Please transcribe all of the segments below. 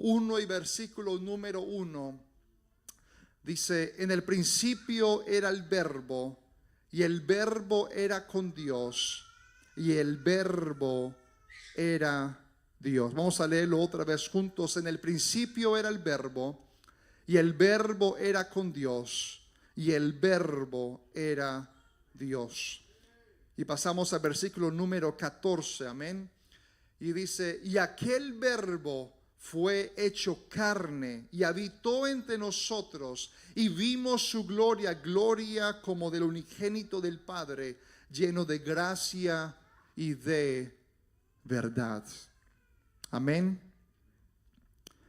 1 y versículo número 1. Dice: en el principio era el verbo, y el verbo era con Dios, y el verbo era Dios. Vamos a leerlo otra vez juntos. En el principio era el verbo, y el verbo era con Dios, y el verbo era Dios. Y pasamos al versículo número 14, amén. Y dice: y aquel verbo fue hecho carne y habitó entre nosotros, y vimos su gloria, gloria como del unigénito del Padre, lleno de gracia y de verdad. Amén.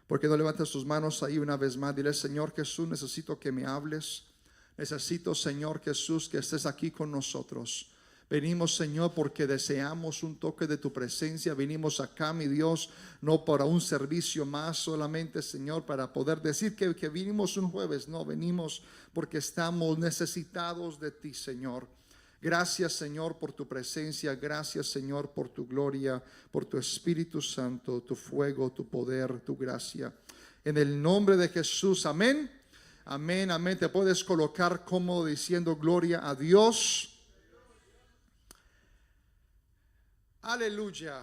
¿Por qué no levantas tus manos ahí una vez más? Dile: Señor Jesús, necesito que me hables. Necesito, Señor Jesús, que estés aquí con nosotros. Venimos, Señor, porque deseamos un toque de tu presencia. Venimos acá, mi Dios, no para un servicio más solamente, Señor, para poder decir que vinimos un jueves. No, venimos porque estamos necesitados de ti, Señor. Gracias, Señor, por tu presencia. Gracias, Señor, por tu gloria, por tu Espíritu Santo, tu fuego, tu poder, tu gracia. En el nombre de Jesús, amén. Amén, amén. Te puedes colocar cómodo diciendo gloria a Dios. Aleluya.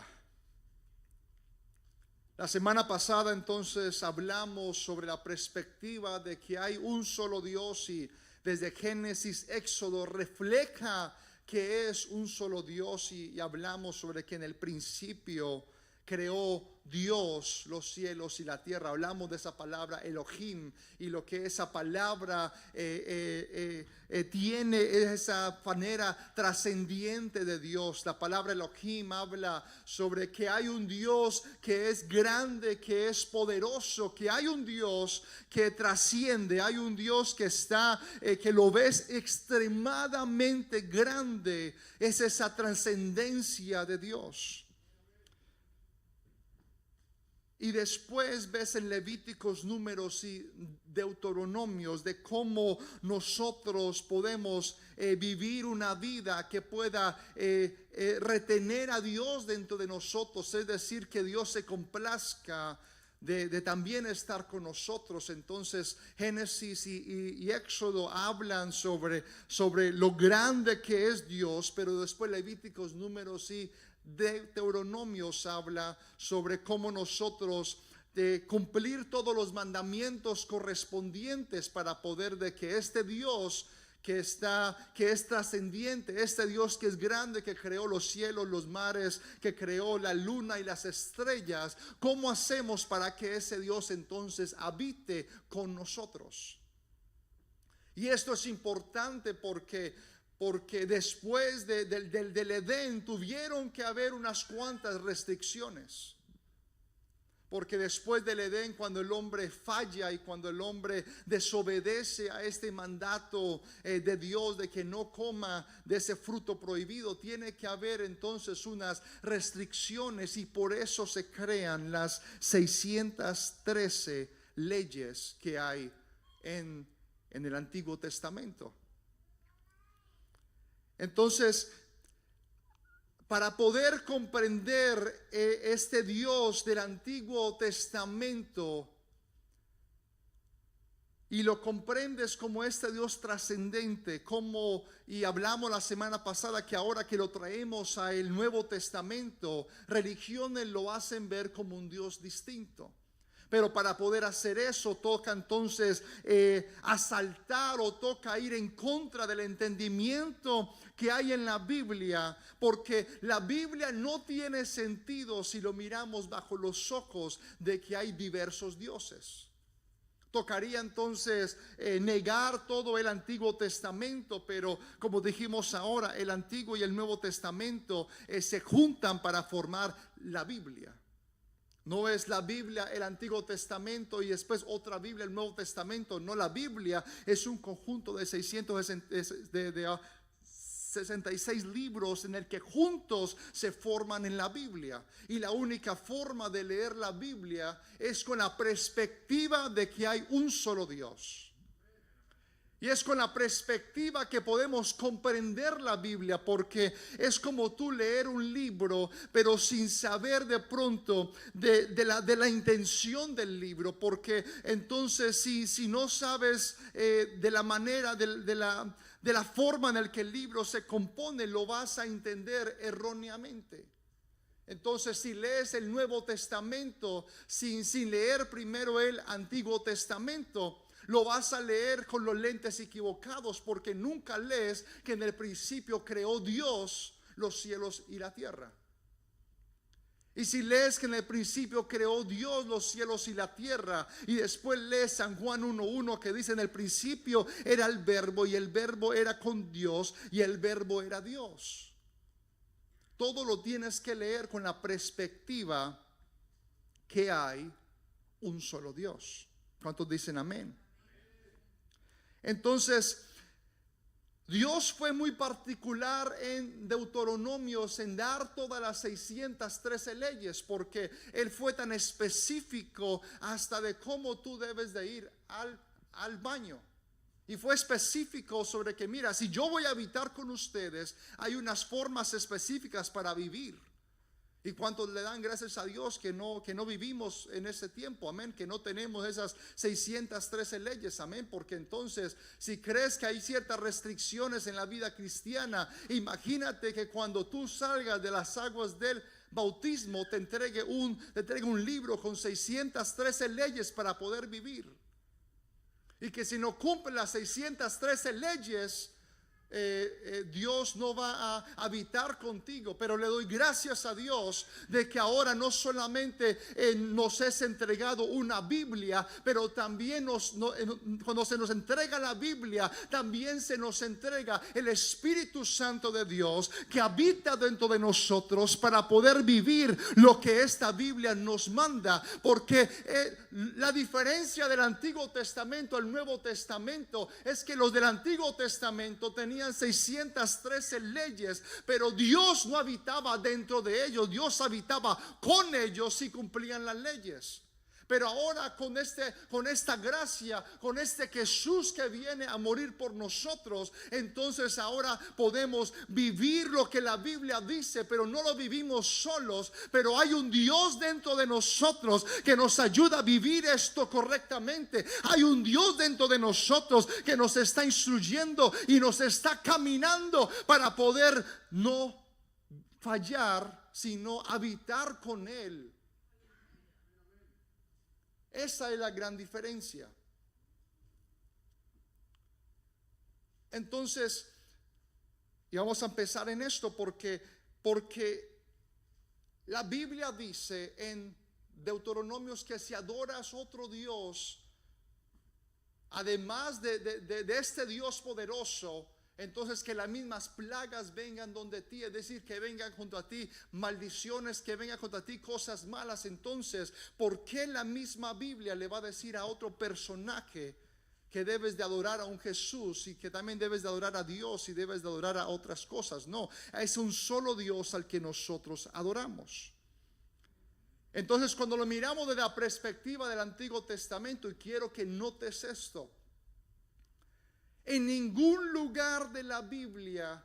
La semana pasada entonces hablamos sobre la perspectiva de que hay un solo Dios, y desde Génesis, Éxodo refleja que es un solo Dios, y hablamos sobre que en el principio creó Dios los cielos y la tierra. Hablamos de esa palabra Elohim, y lo que esa palabra tiene esa manera trascendiente de Dios. La palabra Elohim habla sobre que hay un Dios que es grande, que es poderoso, que hay un Dios que trasciende, hay un Dios que está, que lo ves extremadamente grande. Es esa trascendencia de Dios. Y después ves en Levíticos, Números y Deuteronomios de cómo nosotros podemos vivir una vida que pueda retener a Dios dentro de nosotros. Es decir, que Dios se complazca de también estar con nosotros. Entonces Génesis y Éxodo hablan sobre lo grande que es Dios, pero después Levíticos, Números y Deuteronomios habla sobre cómo nosotros de cumplir todos los mandamientos correspondientes para poder de que este Dios que es trascendiente, este Dios que es grande, que creó los cielos, los mares, que creó la luna y las estrellas, ¿cómo hacemos para que ese Dios entonces habite con nosotros? Y esto es importante porque después del Edén tuvieron que haber unas cuantas restricciones. Porque después del Edén, cuando el hombre falla y cuando el hombre desobedece a este mandato de Dios de que no coma de ese fruto prohibido, tiene que haber entonces unas restricciones, y por eso se crean las 613 leyes que hay en el Antiguo Testamento. Entonces, para poder comprender este Dios del Antiguo Testamento, y lo comprendes como este Dios trascendente, y hablamos la semana pasada que ahora que lo traemos al Nuevo Testamento, religiones lo hacen ver como un Dios distinto. Pero para poder hacer eso toca entonces asaltar, o toca ir en contra del entendimiento que hay en la Biblia, porque la Biblia no tiene sentido si lo miramos bajo los ojos de que hay diversos dioses. Tocaría entonces negar todo el Antiguo Testamento, pero como dijimos ahora, el Antiguo y el Nuevo Testamento se juntan para formar la Biblia. No es la Biblia el Antiguo Testamento y después otra Biblia el Nuevo Testamento. No, la Biblia es un conjunto de 66 libros en el que juntos se forman en la Biblia. Y la única forma de leer la Biblia es con la perspectiva de que hay un solo Dios. Y es con la perspectiva que podemos comprender la Biblia, porque es como tú leer un libro, pero sin saber de pronto de la intención del libro, porque entonces si no sabes de la manera, de la forma en la que el libro se compone, lo vas a entender erróneamente. Entonces, si lees el Nuevo Testamento sin leer primero el Antiguo Testamento, lo vas a leer con los lentes equivocados, porque nunca lees que en el principio creó Dios los cielos y la tierra. Y si lees que en el principio creó Dios los cielos y la tierra, y después lees San Juan 1:1 que dice: en el principio era el verbo, y el verbo era con Dios, y el verbo era Dios. Todo lo tienes que leer con la perspectiva que hay un solo Dios. ¿Cuántos dicen amén? Entonces, Dios fue muy particular en Deuteronomios en dar todas las 613 leyes, porque Él fue tan específico hasta de cómo tú debes de ir al baño. Y fue específico sobre que, mira, si yo voy a habitar con ustedes, hay unas formas específicas para vivir. ¿Y cuántos le dan gracias a Dios que no vivimos en ese tiempo? Amén, que no tenemos esas 613 leyes, amén. Porque entonces, si crees que hay ciertas restricciones en la vida cristiana, imagínate que cuando tú salgas de las aguas del bautismo te entregue un libro con 613 leyes para poder vivir. Y que si no cumple las 613 leyes, Dios no va a habitar contigo. Pero le doy gracias a Dios de que ahora no solamente nos es entregado una Biblia, pero también cuando se nos entrega la Biblia, también se nos entrega el Espíritu Santo de Dios, que habita dentro de nosotros para poder vivir lo que esta Biblia nos manda. Porque la diferencia del Antiguo Testamento al Nuevo Testamento es que los del Antiguo Testamento tenían 613 leyes, pero Dios no habitaba dentro de ellos. Dios habitaba con ellos si cumplían las leyes. Pero ahora con esta gracia, con este Jesús que viene a morir por nosotros, entonces ahora podemos vivir lo que la Biblia dice, pero no lo vivimos solos. Pero hay un Dios dentro de nosotros que nos ayuda a vivir esto correctamente. Hay un Dios dentro de nosotros que nos está instruyendo y nos está caminando para poder no fallar, sino habitar con Él. Esa es la gran diferencia. Entonces, y vamos a empezar en esto porque la Biblia dice en Deuteronomios que si adoras otro Dios, además de este Dios poderoso, entonces que las mismas plagas vengan donde ti, es decir, que vengan junto a ti maldiciones, que vengan contra ti cosas malas. Entonces, ¿por qué la misma Biblia le va a decir a otro personaje que debes de adorar a un Jesús y que también debes de adorar a Dios y debes de adorar a otras cosas? No, es un solo Dios al que nosotros adoramos. Entonces, cuando lo miramos desde la perspectiva del Antiguo Testamento, y quiero que notes esto, en ningún lugar de la Biblia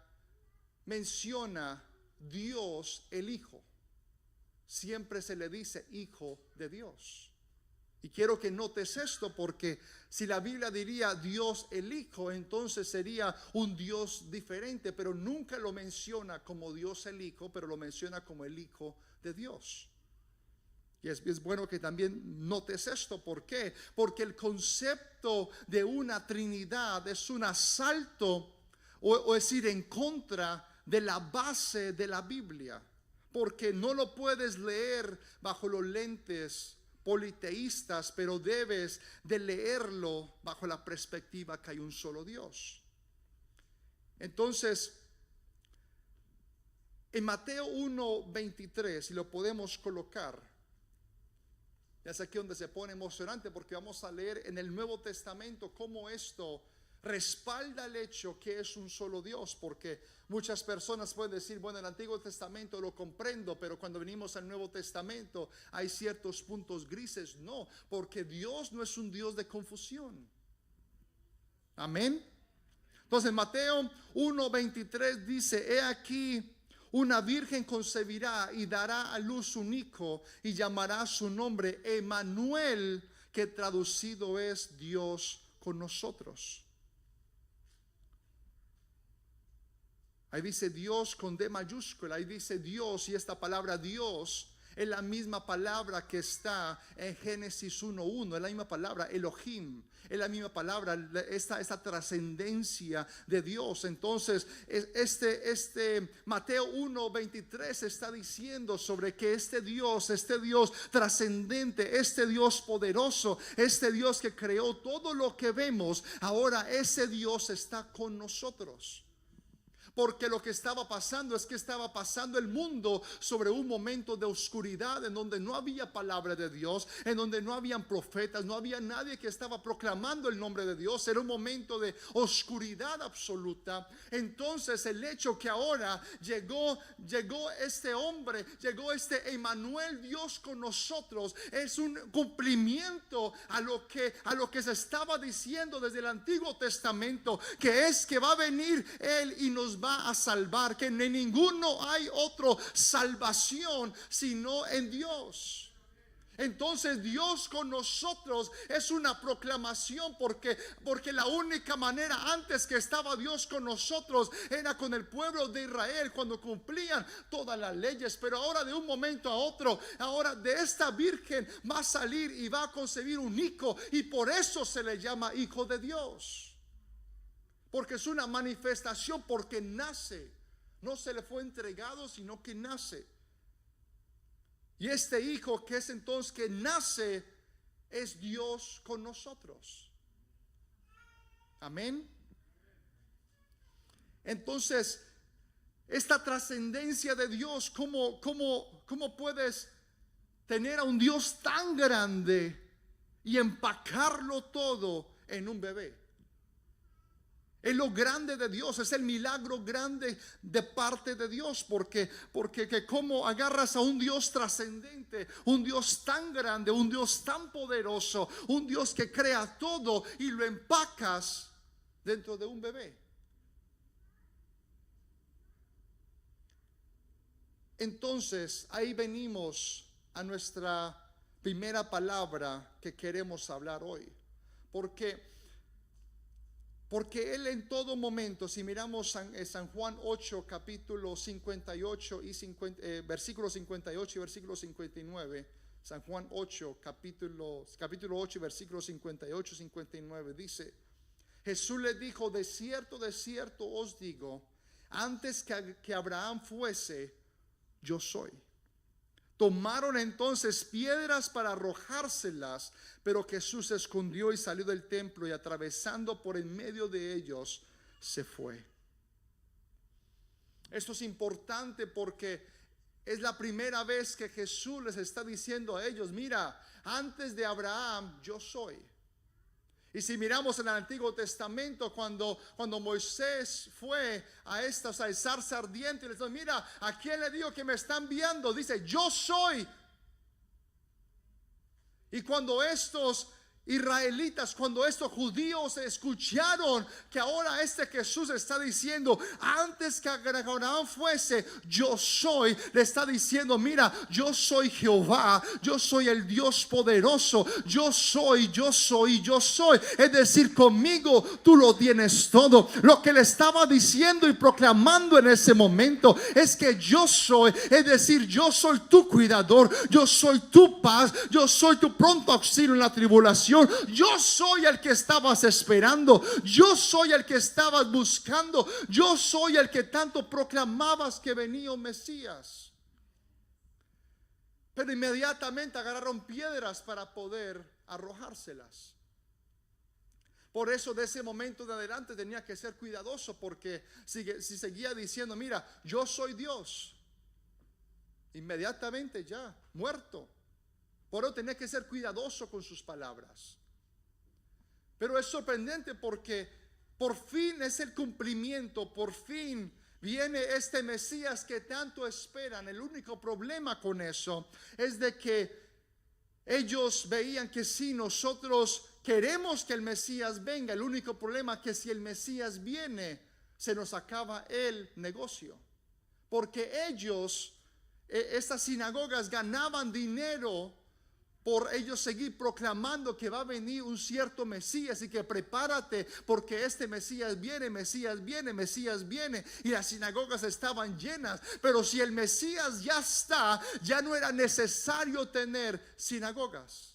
menciona Dios el Hijo. Siempre se le dice Hijo de Dios. Y quiero que notes esto, porque si la Biblia diría Dios el Hijo, entonces sería un Dios diferente. Pero nunca lo menciona como Dios el Hijo, pero lo menciona como el Hijo de Dios. Y es bueno que también notes esto. ¿Por qué? Porque el concepto de una Trinidad es un asalto, o es ir en contra de la base de la Biblia. Porque no lo puedes leer bajo los lentes politeístas, pero debes de leerlo bajo la perspectiva que hay un solo Dios. Entonces, en Mateo 1:23, si lo podemos colocar, ya es aquí donde se pone emocionante, porque vamos a leer en el Nuevo Testamento cómo esto respalda el hecho que es un solo Dios. Porque muchas personas pueden decir, bueno, el Antiguo Testamento lo comprendo, pero cuando venimos al Nuevo Testamento hay ciertos puntos grises. No, porque Dios no es un Dios de confusión. Amén. Entonces Mateo 1:23 dice: he aquí, una virgen concebirá y dará a luz un hijo y llamará su nombre Emmanuel, que traducido es Dios con nosotros. Ahí dice Dios con D mayúscula, ahí dice Dios, y esta palabra Dios es la misma palabra que está en Génesis 1:1, es la misma palabra Elohim, es la misma palabra, esta trascendencia de Dios. Entonces este Mateo 1:23 está diciendo sobre que este Dios trascendente, este Dios poderoso, este Dios que creó todo lo que vemos, ahora ese Dios está con nosotros. Porque lo que estaba pasando es que estaba pasando el mundo sobre un momento de oscuridad, en donde no había palabra de Dios, en donde no habían profetas, no había nadie que estaba proclamando el nombre de Dios. Era un momento de oscuridad absoluta. Entonces el hecho que ahora llegó este hombre, llegó este Emmanuel, Dios con nosotros, es un cumplimiento a lo que se estaba diciendo desde el Antiguo Testamento, que es que va a venir Él y nos va a salvar, que en ninguno hay otra salvación sino en Dios. Entonces Dios con nosotros es una proclamación, porque la única manera antes que estaba Dios con nosotros era con el pueblo de Israel cuando cumplían todas las leyes. Pero ahora, de un momento a otro, ahora de esta virgen va a salir y va a concebir un hijo, y por eso se le llama Hijo de Dios. Porque es una manifestación, porque nace. No se le fue entregado, sino que nace. Y este hijo que es entonces que nace es Dios con nosotros. Amén. Entonces, esta trascendencia de Dios, ¿cómo puedes tener a un Dios tan grande y empacarlo todo en un bebé? Es lo grande de Dios, es el milagro grande de parte de Dios, porque como agarras a un Dios trascendente, un Dios tan grande, un Dios tan poderoso, un Dios que crea todo, y lo empacas dentro de un bebé. Entonces ahí venimos a nuestra primera palabra que queremos hablar hoy, porque Él en todo momento, si miramos San Juan 8, capítulo 58 y versículo 58 y versículo 59, San Juan 8, capítulo 8, versículo 58 y 59, dice: Jesús le dijo: de cierto os digo, antes que Abraham fuese, yo soy. Tomaron entonces piedras para arrojárselas, pero Jesús se escondió y salió del templo, y atravesando por en medio de ellos se fue. Esto es importante porque es la primera vez que Jesús les está diciendo a ellos: mira, antes de Abraham yo soy. Y si miramos en el Antiguo Testamento, cuando Moisés fue a esta zarza ardiente y les dijo: mira, ¿a quién le digo que me está enviando? Dice: yo soy. Y cuando estos israelitas, cuando estos judíos escucharon que ahora Jesús está diciendo: antes que Abraham fuese, yo soy, le está diciendo: mira, yo soy Jehová, yo soy el Dios poderoso, yo soy. Es decir, conmigo tú lo tienes todo. Lo que le estaba diciendo y proclamando en ese momento es que yo soy, es decir, yo soy tu cuidador, yo soy tu paz, yo soy tu pronto auxilio en la tribulación. Yo soy el que estabas esperando, yo soy el que estabas buscando, yo soy el que tanto proclamabas que venía un Mesías. Pero inmediatamente agarraron piedras para poder arrojárselas. Por eso de ese momento de adelante tenía que ser cuidadoso, porque si seguía diciendo: mira, yo soy Dios, inmediatamente ya muerto. Por eso tenía que ser cuidadoso con sus palabras. Pero es sorprendente porque por fin es el cumplimiento, por fin viene este Mesías que tanto esperan. El único problema con eso es de que ellos veían que sí, nosotros queremos que el Mesías venga. El único problema es que si el Mesías viene, se nos acaba el negocio. Porque ellos, estas sinagogas, ganaban dinero por ellos seguir proclamando que va a venir un cierto Mesías y que prepárate porque este Mesías viene, Mesías viene, Mesías viene. Y las sinagogas estaban llenas. Pero si el Mesías ya está, ya no era necesario tener sinagogas.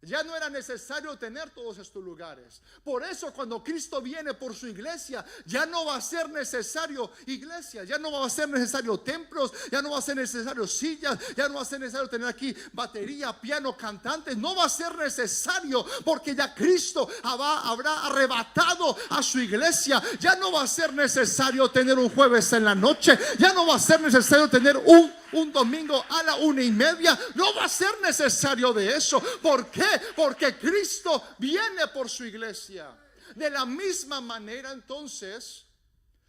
Ya no era necesario tener todos estos lugares. Por eso cuando Cristo viene por su iglesia, ya no va a ser necesario iglesias, ya no va a ser necesario templos, ya no va a ser necesario sillas, ya no va a ser necesario tener aquí batería, piano, cantantes. No va a ser necesario porque ya Cristo habrá arrebatado a su iglesia. Ya no va a ser necesario tener un jueves en la noche, ya no va a ser necesario tener un domingo a la 1:30. No va a ser necesario de eso. ¿Por qué? Porque Cristo viene por su iglesia. De la misma manera, entonces,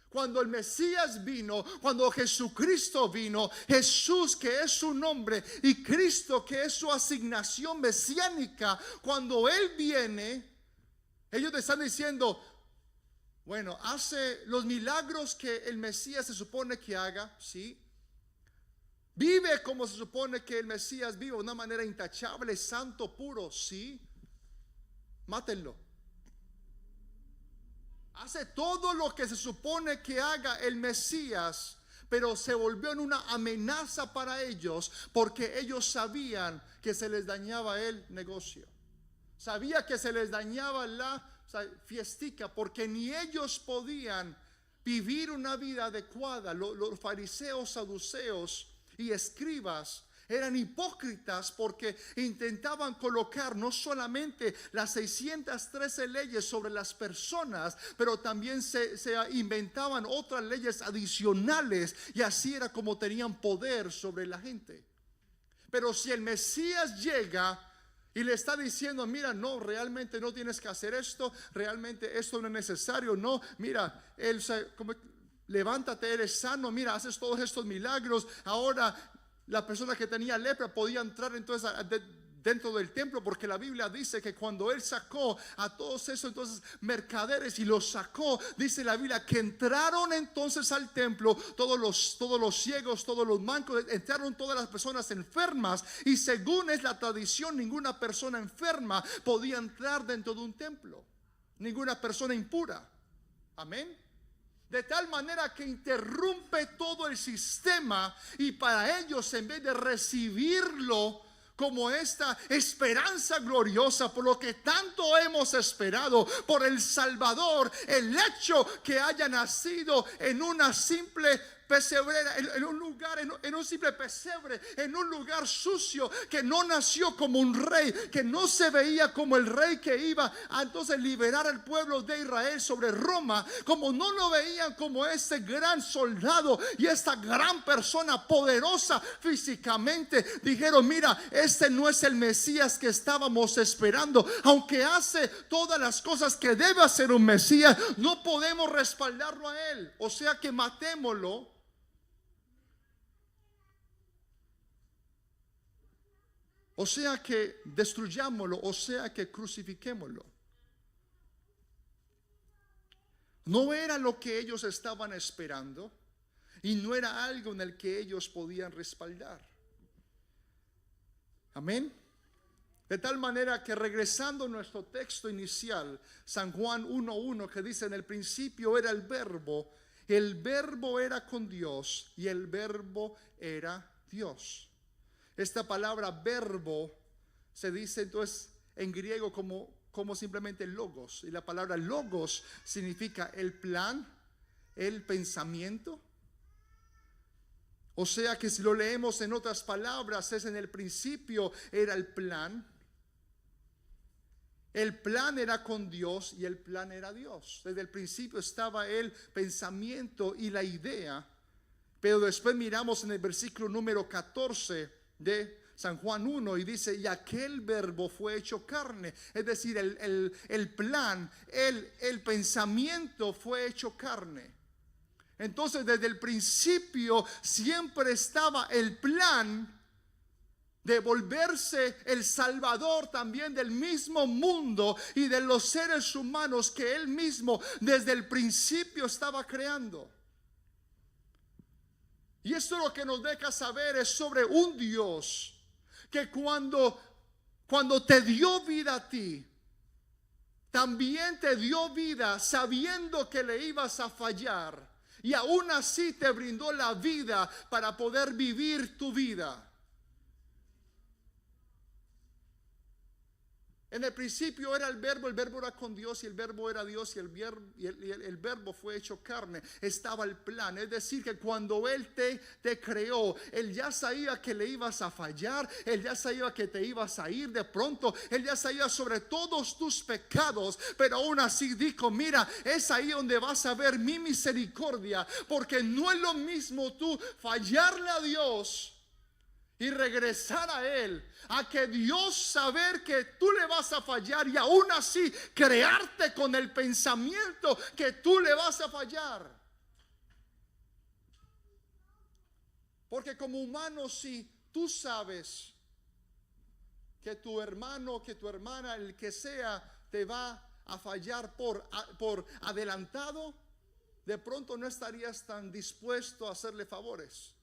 cuando el Mesías vino, cuando Jesucristo vino, Jesús, que es su nombre, y Cristo, que es su asignación mesiánica, cuando Él viene, ellos te están diciendo: bueno, hace los milagros que el Mesías se supone que haga, sí. Vive como se supone que el Mesías vive, de una manera intachable, santo, puro, sí. Mátenlo. Hace todo lo que se supone que haga el Mesías, pero se volvió en una amenaza para ellos, porque ellos sabían que se les dañaba el negocio. Sabía que se les dañaba la fiestica, porque ni ellos podían vivir una vida adecuada. Los fariseos, saduceos y escribas eran hipócritas porque intentaban colocar no solamente las 613 leyes sobre las personas, pero también se inventaban otras leyes adicionales, y así era como tenían poder sobre la gente. Pero si el Mesías llega y le está diciendo: mira, no, realmente no tienes que hacer esto, realmente esto no es necesario, no, mira, levántate, eres sano, mira, haces todos estos milagros. Ahora la persona que tenía lepra podía entrar entonces dentro del templo, porque la Biblia dice que cuando Él sacó a todos esos entonces mercaderes y los sacó, dice la Biblia que entraron entonces al templo todos los ciegos, todos los mancos, entraron todas las personas enfermas, y según es la tradición, ninguna persona enferma podía entrar dentro de un templo, ninguna persona impura. Amén. De tal manera que interrumpe todo el sistema, y para ellos, en vez de recibirlo como esta esperanza gloriosa por lo que tanto hemos esperado, por el Salvador, el hecho que haya nacido en una simple pesebrera, en un lugar, en un simple pesebre, en un lugar sucio, que no nació como un rey, que no se veía como el rey que iba a entonces liberar al pueblo de Israel sobre Roma, como no lo veían como ese gran soldado y esta gran persona poderosa físicamente, dijeron: mira, este no es el Mesías que estábamos esperando. Aunque hace todas las cosas que debe hacer un Mesías, no podemos respaldarlo a él, o sea que matémoslo. O sea que destruyámoslo, o sea que crucifiquémoslo. No era lo que ellos estaban esperando, y no era algo en el que ellos podían respaldar. Amén. De tal manera que, regresando a nuestro texto inicial, San Juan 1:1, que dice: en el principio era el verbo era con Dios, y el verbo era Dios. Esta palabra verbo se dice entonces en griego como simplemente logos, y la palabra logos significa el plan, el pensamiento. O sea que si lo leemos en otras palabras, es: en el principio era el plan era con Dios, y el plan era Dios. Desde el principio estaba el pensamiento y la idea. Pero después miramos en el versículo número 14 de San Juan 1, y dice: y aquel verbo fue hecho carne. Es decir, el plan, el pensamiento fue hecho carne. Entonces, desde el principio siempre estaba el plan de volverse el salvador también del mismo mundo y de los seres humanos que Él mismo desde el principio estaba creando. Y esto lo que nos deja saber es sobre un Dios que cuando te dio vida a ti, también te dio vida sabiendo que le ibas a fallar, y aún así te brindó la vida para poder vivir tu vida. En el principio era el verbo era con Dios y el verbo era Dios y el verbo fue hecho carne. Estaba el plan, es decir que cuando Él te creó, Él ya sabía que le ibas a fallar, Él ya sabía que te ibas a ir de pronto, Él ya sabía sobre todos tus pecados, pero aún así dijo, mira, es ahí donde vas a ver mi misericordia, porque no es lo mismo tú fallarle a Dios y regresar a Él, a que Dios saber que tú le vas a fallar y aún así crearte con el pensamiento que tú le vas a fallar. Porque como humano, si tú sabes que tu hermano, que tu hermana, el que sea, te va a fallar por adelantado, de pronto no estarías tan dispuesto a hacerle favores.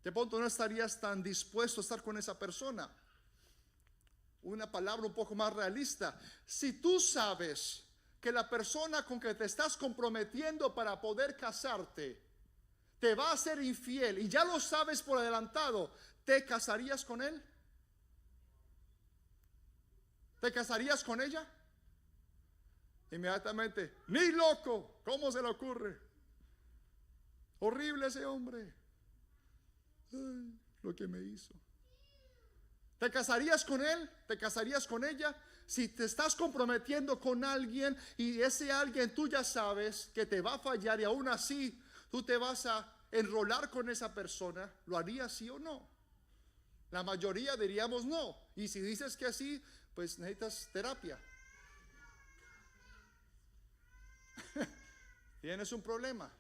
De pronto no estarías tan dispuesto a estar con esa persona. Una palabra un poco más realista. Si tú sabes que la persona con que te estás comprometiendo para poder casarte te va a ser infiel y ya lo sabes por adelantado, ¿te casarías con él? ¿Te casarías con ella? Inmediatamente, ni loco, ¿cómo se le ocurre? Horrible ese hombre. Ay, lo que me hizo. ¿Te casarías con él? ¿Te casarías con ella? Si te estás comprometiendo con alguien y ese alguien tú ya sabes que te va a fallar y aún así tú te vas a enrolar con esa persona, ¿lo harías sí o no? La mayoría diríamos no. Y si dices que sí, pues necesitas terapia. Tienes un problema.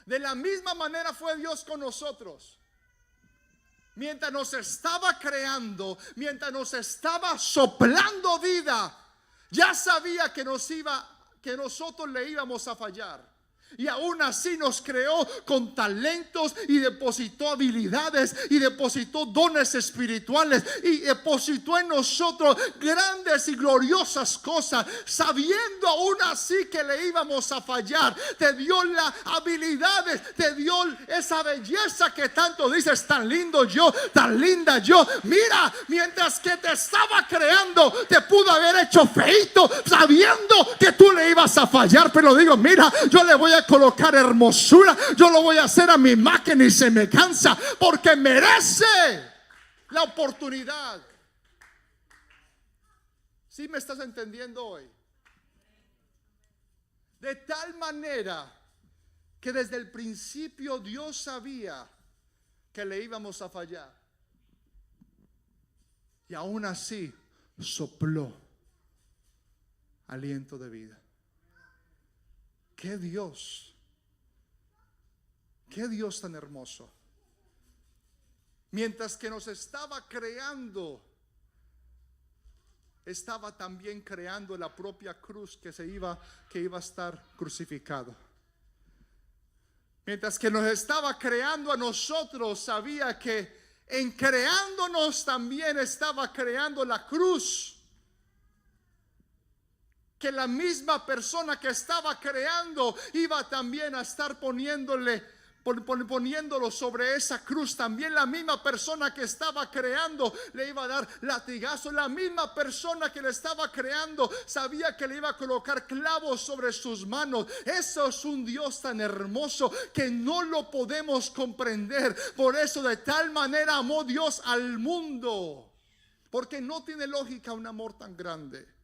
De la misma manera fue Dios con nosotros. Mientras nos estaba creando, mientras nos estaba soplando vida, ya sabía que nosotros le íbamos a fallar. Y aún así nos creó con talentos y depositó habilidades y depositó dones espirituales y depositó en nosotros grandes y gloriosas cosas, sabiendo aún así que le íbamos a fallar. Te dio las habilidades, te dio esa belleza que tanto dices, tan lindo yo, tan linda yo. Mira, mientras que te estaba creando, te pudo haber hecho feito sabiendo que tú le ibas a fallar, pero digo, mira, yo le voy a colocar hermosura, yo lo voy a hacer a mi imagen y semejanza, porque merece la oportunidad. ¿Sí me estás entendiendo hoy? De tal manera que desde el principio Dios sabía que le íbamos a fallar, y aún así sopló aliento de vida. ¡Qué Dios! ¡Qué Dios tan hermoso! Mientras que nos estaba creando, estaba también creando la propia cruz que iba a estar crucificado. Mientras que nos estaba creando a nosotros, sabía que en creándonos también estaba creando la cruz, que la misma persona que estaba creando iba también a estar poniéndolo sobre esa cruz. También la misma persona que estaba creando le iba a dar latigazos. La misma persona que le estaba creando sabía que le iba a colocar clavos sobre sus manos. Eso es un Dios tan hermoso que no lo podemos comprender. Por eso de tal manera amó Dios al mundo, porque no tiene lógica un amor tan grande.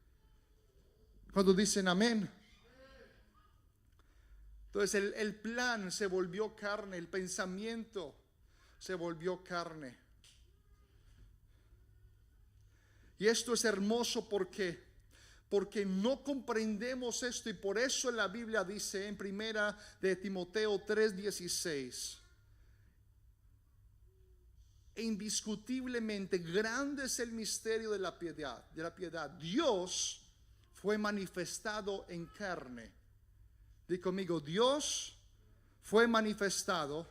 Cuando dicen amén. Entonces el plan se volvió carne, el pensamiento se volvió carne. Y esto es hermoso porque no comprendemos esto, y por eso la Biblia dice en primera de Timoteo 3:16, e indiscutiblemente grande es el misterio de la piedad. Dios fue manifestado en carne. Di conmigo, Dios fue manifestado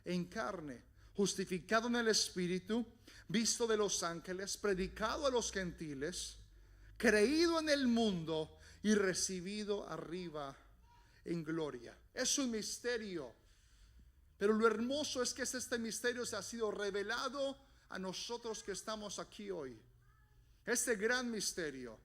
en carne, justificado en el Espíritu, visto de los ángeles, predicado a los gentiles, creído en el mundo y recibido arriba en gloria. Es un misterio, pero lo hermoso es que este misterio se ha sido revelado a nosotros que estamos aquí hoy. Este gran misterio.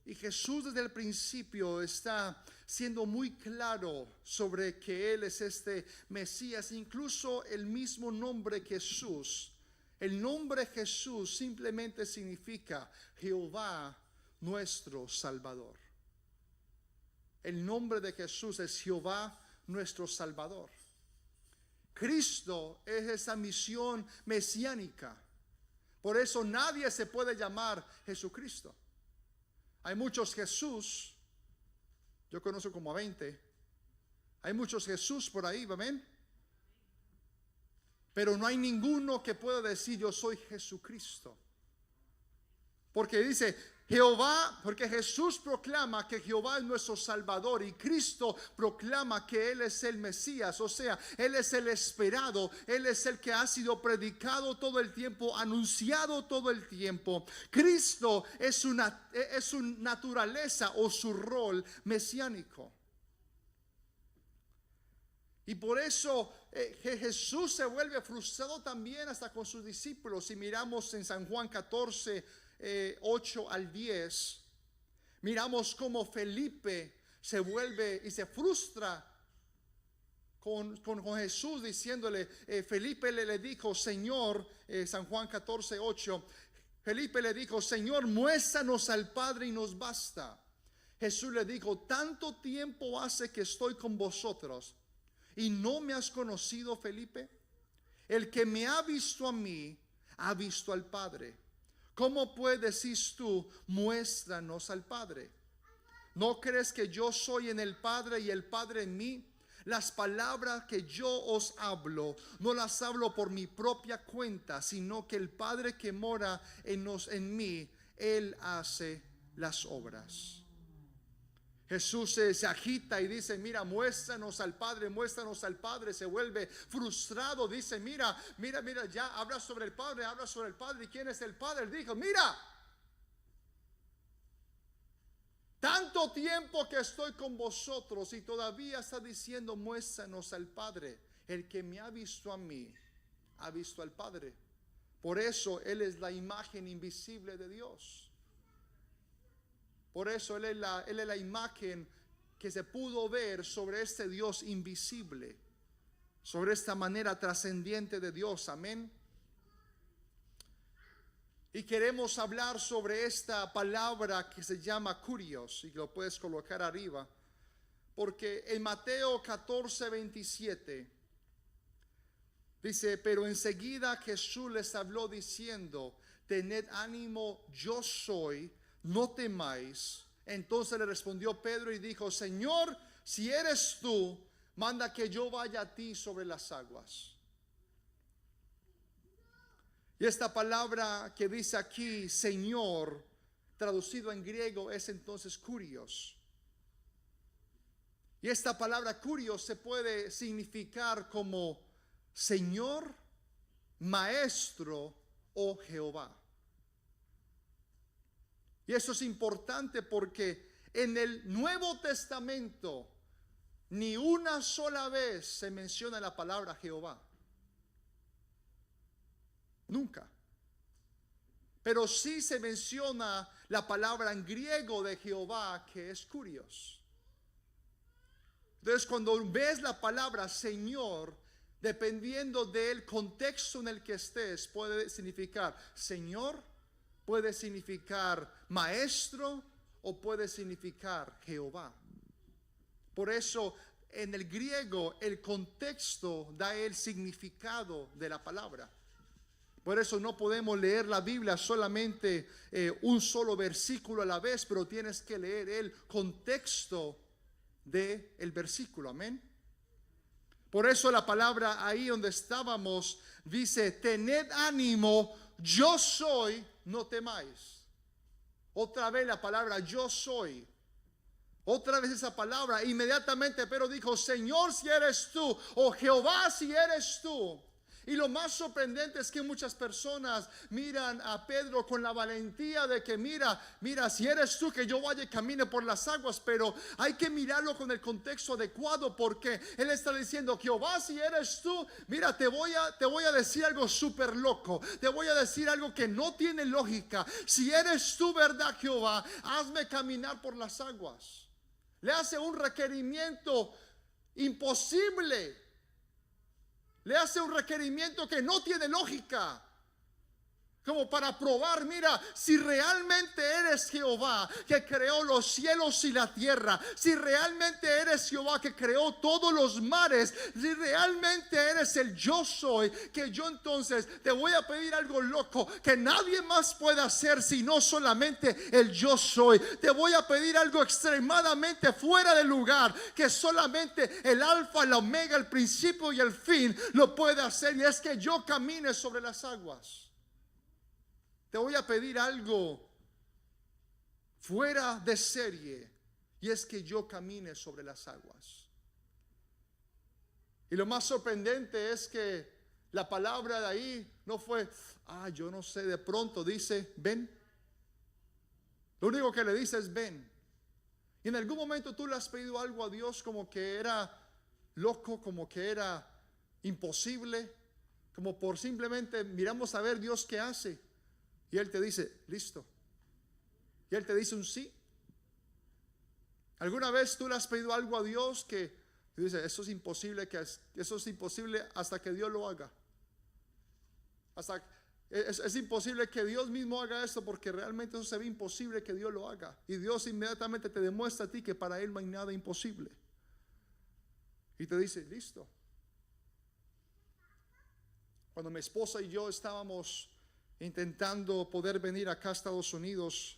Y Jesús desde el principio está siendo muy claro sobre que Él es este Mesías. Incluso el mismo nombre Jesús, el nombre Jesús simplemente significa Jehová nuestro Salvador. El nombre de Jesús es Jehová nuestro Salvador. Cristo es esa misión mesiánica. Por eso nadie se puede llamar Jesucristo. Hay muchos Jesús, yo conozco como a 20. Hay muchos Jesús por ahí, amén. Pero no hay ninguno que pueda decir yo soy Jesucristo. Porque dice Jehová, porque Jesús proclama que Jehová es nuestro Salvador y Cristo proclama que Él es el Mesías, o sea, Él es el esperado, Él es el que ha sido predicado todo el tiempo, anunciado todo el tiempo. Cristo es su naturaleza o su rol mesiánico. Y por eso Jesús se vuelve frustrado también hasta con sus discípulos. Si miramos en San Juan 14, 8 al 10, miramos cómo Felipe se vuelve y se frustra con Jesús diciéndole, Felipe le dijo, Señor, San Juan 14, 8, Felipe le dijo, Señor, muéstranos al Padre y nos basta. Jesús le dijo, tanto tiempo hace que estoy con vosotros y no me has conocido, Felipe. El que me ha visto a mí, ha visto al Padre. ¿Cómo pues decís tú, muéstranos al Padre? ¿No crees que yo soy en el Padre y el Padre en mí? Las palabras que yo os hablo, no las hablo por mi propia cuenta, sino que el Padre que mora en mí, Él hace las obras. Jesús se agita y dice, mira, muéstranos al Padre, muéstranos al Padre. Se vuelve frustrado, dice, mira, ya habla sobre el Padre, habla sobre el Padre. ¿Y quién es el Padre? Él dijo, mira, tanto tiempo que estoy con vosotros y todavía está diciendo, muéstranos al Padre. El que me ha visto a mí, ha visto al Padre. Por eso Él es la imagen invisible de Dios. Por eso Él es la imagen que se pudo ver sobre este Dios invisible, sobre esta manera trascendiente de Dios, amén. Y queremos hablar sobre esta palabra que se llama kurios, y lo puedes colocar arriba, porque en Mateo 14, 27 dice, pero enseguida Jesús les habló diciendo, tened ánimo, yo soy, no temáis. Entonces le respondió Pedro y dijo, Señor, si eres tú, manda que yo vaya a ti sobre las aguas. Y esta palabra que dice aquí, Señor, traducido en griego, es entonces kurios. Y esta palabra kurios se puede significar como Señor, Maestro o Jehová. Y eso es importante porque en el Nuevo Testamento ni una sola vez se menciona la palabra Jehová. Nunca. Pero sí se menciona la palabra en griego de Jehová, que es kurios. Entonces cuando ves la palabra Señor, dependiendo del contexto en el que estés, puede significar Señor, puede significar maestro o puede significar Jehová. Por eso en el griego el contexto da el significado de la palabra. Por eso no podemos leer la Biblia solamente un solo versículo a la vez, pero tienes que leer el contexto del versículo, amén. Por eso la palabra ahí donde estábamos dice, tened ánimo, yo soy, no temáis. Otra vez la palabra yo soy. Otra vez esa palabra. Inmediatamente Pedro dijo, Señor, si eres tú, o Jehová, si eres tú. Y lo más sorprendente es que muchas personas miran a Pedro con la valentía de que mira, si eres tú, que yo vaya y camine por las aguas. Pero hay que mirarlo con el contexto adecuado, porque él está diciendo, Jehová, si eres tú, mira, te voy a decir algo súper loco, te voy a decir algo que no tiene lógica. Si eres tú, verdad, Jehová, hazme caminar por las aguas. Le hace un requerimiento imposible. Le hace un requerimiento que no tiene lógica. Como para probar, mira, si realmente eres Jehová que creó los cielos y la tierra, si realmente eres Jehová que creó todos los mares, si realmente eres el yo soy, que yo entonces te voy a pedir algo loco que nadie más puede hacer sino solamente el yo soy. Te voy a pedir algo extremadamente fuera de lugar que solamente el alfa, el omega, el principio y el fin lo puede hacer, y es que yo camine sobre las aguas. Te voy a pedir algo fuera de serie, y es que yo camine sobre las aguas. Y lo más sorprendente es que la palabra de ahí no fue, yo no sé, de pronto dice, ven. Lo único que le dice es ven. Y en algún momento tú le has pedido algo a Dios como que era loco, como que era imposible, como por simplemente miramos a ver Dios qué hace. Y Él te dice, listo. Y Él te dice un sí. ¿Alguna vez tú le has pedido algo a Dios que dice, eso es imposible hasta que Dios lo haga? Es imposible que Dios mismo haga esto, porque realmente eso se ve imposible que Dios lo haga. Y Dios inmediatamente te demuestra a ti que para Él no hay nada imposible. Y te dice, listo. Cuando mi esposa y yo estábamos intentando poder venir acá a Estados Unidos,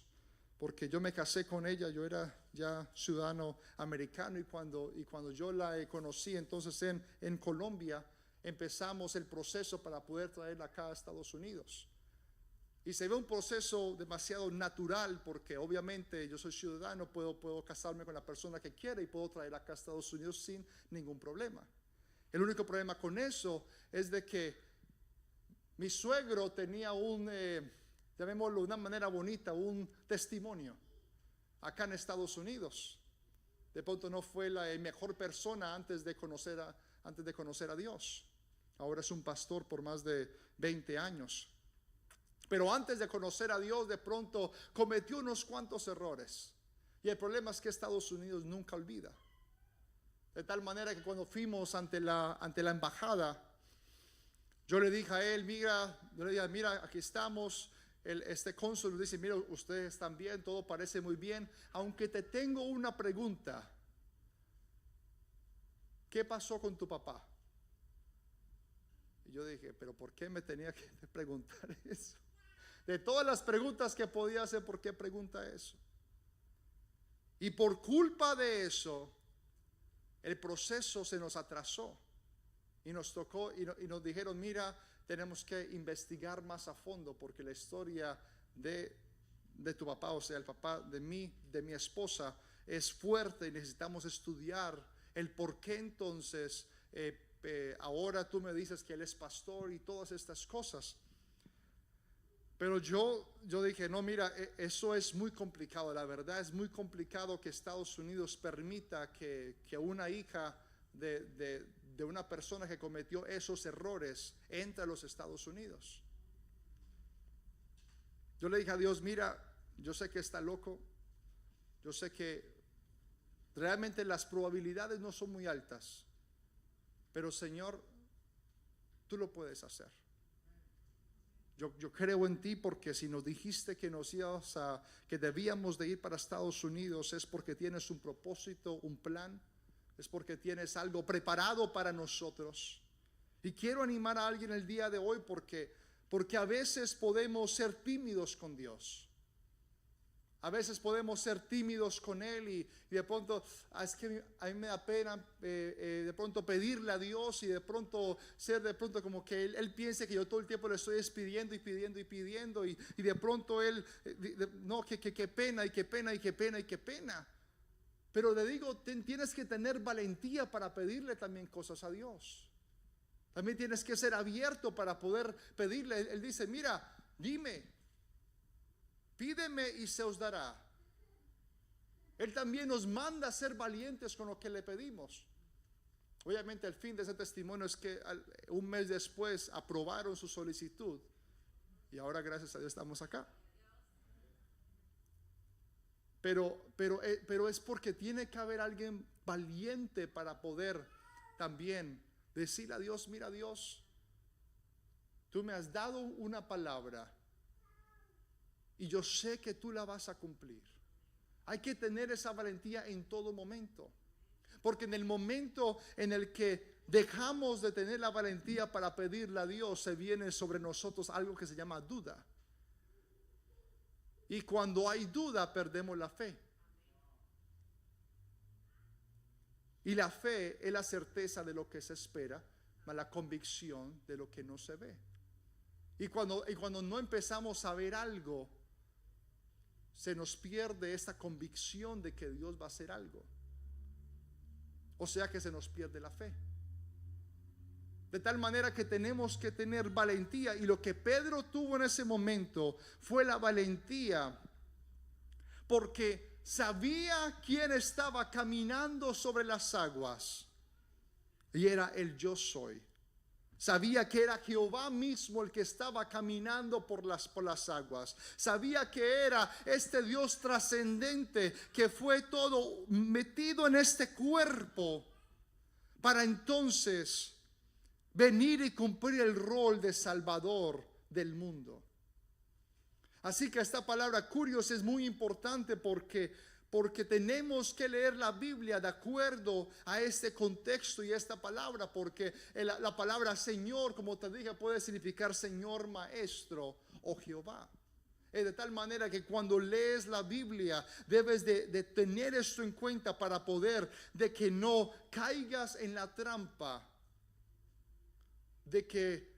porque yo me casé con ella, yo era ya ciudadano americano, y cuando yo la conocí entonces en Colombia, empezamos el proceso para poder traerla acá a Estados Unidos. Y se ve un proceso demasiado natural, porque obviamente yo soy ciudadano, puedo casarme con la persona que quiera y puedo traerla acá a Estados Unidos sin ningún problema. El único problema con eso es de que mi suegro tenía llamémoslo de una manera bonita, un testimonio acá en Estados Unidos. De pronto no fue la mejor persona antes de conocer a Dios. Ahora es un pastor por más de 20 años. Pero antes de conocer a Dios, de pronto cometió unos cuantos errores. Y el problema es que Estados Unidos nunca olvida. De tal manera que cuando fuimos ante la embajada, yo le dije a él, mira, aquí estamos. Este cónsul nos dice, mira, ustedes están bien, todo parece muy bien, aunque te tengo una pregunta. ¿Qué pasó con tu papá? Y yo dije, pero ¿por qué me tenía que preguntar eso? De todas las preguntas que podía hacer, ¿por qué pregunta eso? Y por culpa de eso, el proceso se nos atrasó. Y nos tocó y nos dijeron, mira, tenemos que investigar más a fondo, porque la historia de tu papá, o sea, el papá de mi esposa, es fuerte y necesitamos estudiar el por qué entonces ahora tú me dices que él es pastor y todas estas cosas. Pero yo dije, no, mira, eso es muy complicado. La verdad es muy complicado que Estados Unidos permita que una hija de una persona que cometió esos errores entre a los Estados Unidos. Yo le dije a Dios, mira, yo sé que está loco, yo sé que realmente las probabilidades no son muy altas, pero Señor, tú lo puedes hacer. Yo creo en ti, porque si nos dijiste que que debíamos de ir para Estados Unidos, es porque tienes un propósito, un plan. Es porque tienes algo preparado para nosotros. Y quiero animar a alguien el día de hoy, porque a veces podemos ser tímidos con Dios. A veces podemos ser tímidos con Él y de pronto, es que a mí me da pena de pronto pedirle a Dios y de pronto ser de pronto como que Él piense que yo todo el tiempo le estoy pidiendo y pidiendo y pidiendo y de pronto Él, no, que pena y qué pena y qué pena y qué pena. Pero le digo, tienes que tener valentía para pedirle también cosas a Dios. También tienes que ser abierto para poder pedirle. Él dice, mira, dime. Pídeme y se os dará. Él también nos manda a ser valientes con lo que le pedimos. Obviamente el fin de ese testimonio es que un mes después aprobaron su solicitud y ahora gracias a Dios estamos acá. Pero es porque tiene que haber alguien valiente para poder también decirle a Dios, mira Dios, tú me has dado una palabra y yo sé que tú la vas a cumplir. Hay que tener esa valentía en todo momento. Porque en el momento en el que dejamos de tener la valentía para pedirle a Dios, se viene sobre nosotros algo que se llama duda. Y cuando hay duda, perdemos la fe. Y la fe es la certeza de lo que se espera, más la convicción de lo que no se ve. Y cuando no empezamos a ver algo, se nos pierde esta convicción de que Dios va a hacer algo. O sea que se nos pierde la fe. De tal manera que tenemos que tener valentía. Y lo que Pedro tuvo en ese momento fue la valentía, porque sabía quién estaba caminando sobre las aguas. Y era el yo soy. Sabía que era Jehová mismo el que estaba caminando por las aguas. Sabía que era este Dios trascendente que fue todo metido en este cuerpo para entonces venir y cumplir el rol de Salvador del mundo. Así que esta palabra curios es muy importante porque tenemos que leer la Biblia de acuerdo a este contexto y esta palabra, porque la palabra Señor, como te dije, puede significar Señor, Maestro o Jehová. De tal manera que cuando lees la Biblia debes de tener esto en cuenta para poder de que no caigas en la trampa de que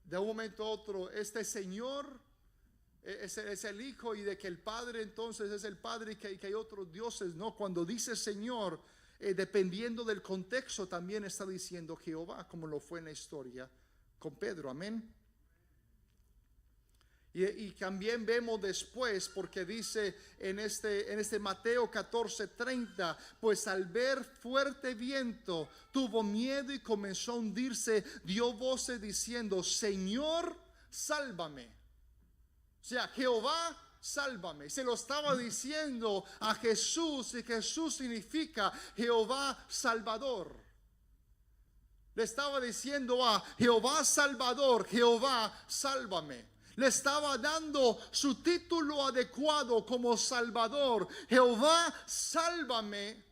de un momento a otro este Señor es el Hijo y de que el Padre entonces es el Padre y que hay otros dioses. No, cuando dice Señor, dependiendo del contexto también está diciendo Jehová, como lo fue en la historia con Pedro, amén. Y también vemos después, porque dice en este Mateo 14:30, pues al ver fuerte viento tuvo miedo y comenzó a hundirse, dio voces diciendo, Señor, sálvame. O sea, Jehová, sálvame. Se lo estaba diciendo a Jesús, y Jesús significa Jehová Salvador. Le estaba diciendo a Jehová Salvador, Jehová, sálvame. Le estaba dando su título adecuado como Salvador, Jehová, sálvame.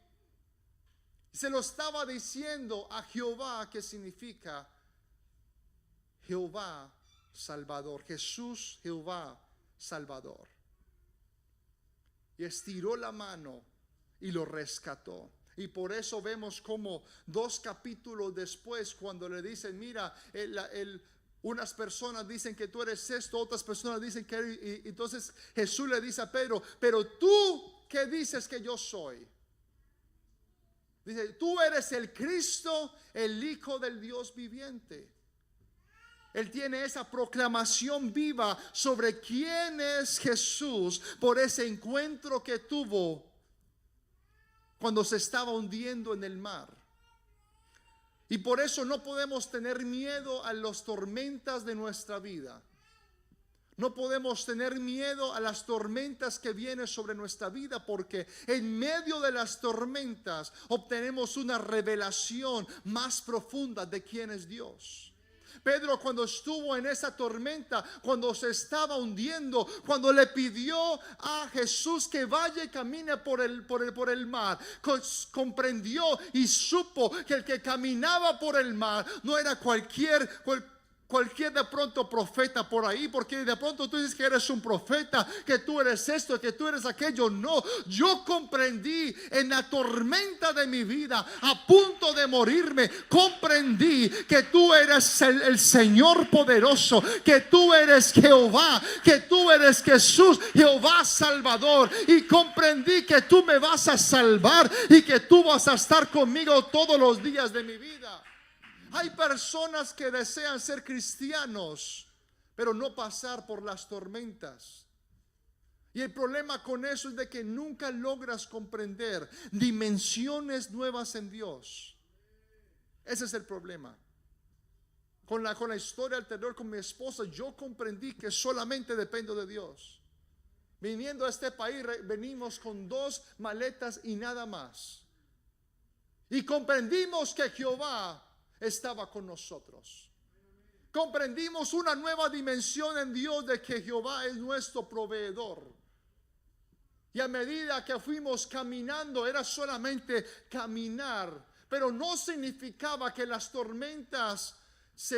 Se lo estaba diciendo a Jehová, que significa Jehová Salvador. Jesús, Jehová Salvador. Y estiró la mano y lo rescató. Y por eso vemos como 2 capítulos después, cuando le dicen, mira, unas personas dicen que tú eres esto, otras personas dicen que y entonces Jesús le dice a Pedro, pero tú, ¿qué dices que yo soy? Dice, tú eres el Cristo, el Hijo del Dios viviente. Él tiene esa proclamación viva sobre quién es Jesús por ese encuentro que tuvo cuando se estaba hundiendo en el mar. Y por eso no podemos tener miedo a las tormentas de nuestra vida. No podemos tener miedo a las tormentas que vienen sobre nuestra vida, porque en medio de las tormentas obtenemos una revelación más profunda de quién es Dios. Pedro, cuando estuvo en esa tormenta, cuando se estaba hundiendo, cuando le pidió a Jesús que vaya y camine por el mar, comprendió y supo que el que caminaba por el mar no era cualquier cualquier de pronto profeta por ahí, porque de pronto tú dices que eres un profeta, que tú eres esto, que tú eres aquello. No, yo comprendí en la tormenta de mi vida, a punto de morirme, comprendí que tú eres el Señor poderoso, que tú eres Jehová, que tú eres Jesús, Jehová Salvador, y comprendí que tú me vas a salvar y que tú vas a estar conmigo todos los días de mi vida. Hay personas que desean ser cristianos, pero no pasar por las tormentas. Y el problema con eso es de que nunca logras comprender dimensiones nuevas en Dios. Ese es el problema. Con la historia anterior con mi esposa, yo comprendí que solamente dependo de Dios. Viniendo a este país, venimos con 2 maletas y nada más. Y comprendimos que Jehová estaba con nosotros. Comprendimos una nueva dimensión en Dios de que Jehová es nuestro proveedor. Y a medida que fuimos caminando, era solamente caminar, pero no significaba que las tormentas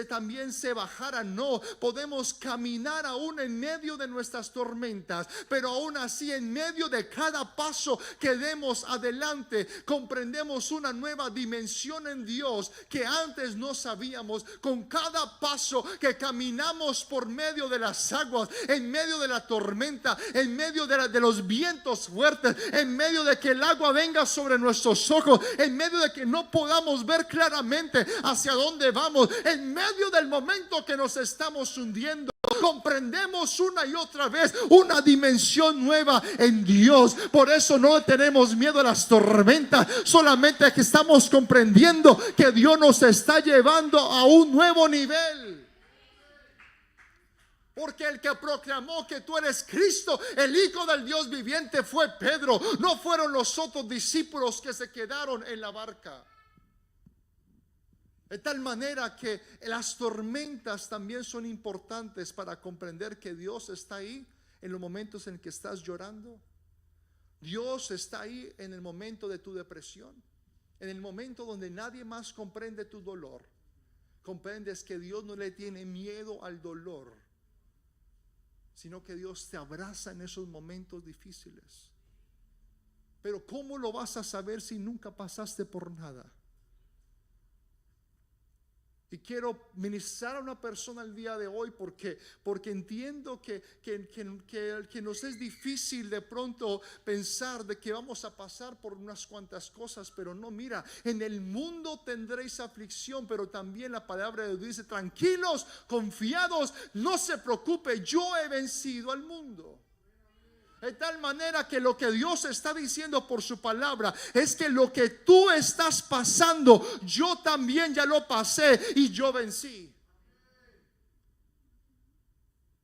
también se bajaran. No, podemos caminar aún en medio de nuestras tormentas, pero aún así en medio de cada paso que demos adelante, comprendemos una nueva dimensión en Dios que antes no sabíamos. Con cada paso que caminamos por medio de las aguas, en medio de la tormenta, en medio de los vientos fuertes, en medio de que el agua venga sobre nuestros ojos, en medio de que no podamos ver claramente hacia dónde vamos, en medio del momento que nos estamos hundiendo, comprendemos una y otra vez una dimensión nueva en Dios. Por eso no tenemos miedo a las tormentas, solamente que estamos comprendiendo que Dios nos está llevando a un nuevo nivel. Porque el que proclamó que tú eres Cristo, el Hijo del Dios viviente, fue Pedro. No fueron los otros discípulos que se quedaron en la barca. De tal manera que las tormentas también son importantes para comprender que Dios está ahí en los momentos en que estás llorando. Dios está ahí en el momento de tu depresión, en el momento donde nadie más comprende tu dolor. Comprendes que Dios no le tiene miedo al dolor, sino que Dios te abraza en esos momentos difíciles. Pero ¿cómo lo vas a saber si nunca pasaste por nada? Y quiero ministrar a una persona el día de hoy porque entiendo que nos es difícil de pronto pensar de que vamos a pasar por unas cuantas cosas, pero no, mira, en el mundo tendréis aflicción, pero también la palabra de Dios dice: tranquilos, confiados, no se preocupe, yo he vencido al mundo. De tal manera que lo que Dios está diciendo por su palabra es que lo que tú estás pasando, yo también ya lo pasé y yo vencí.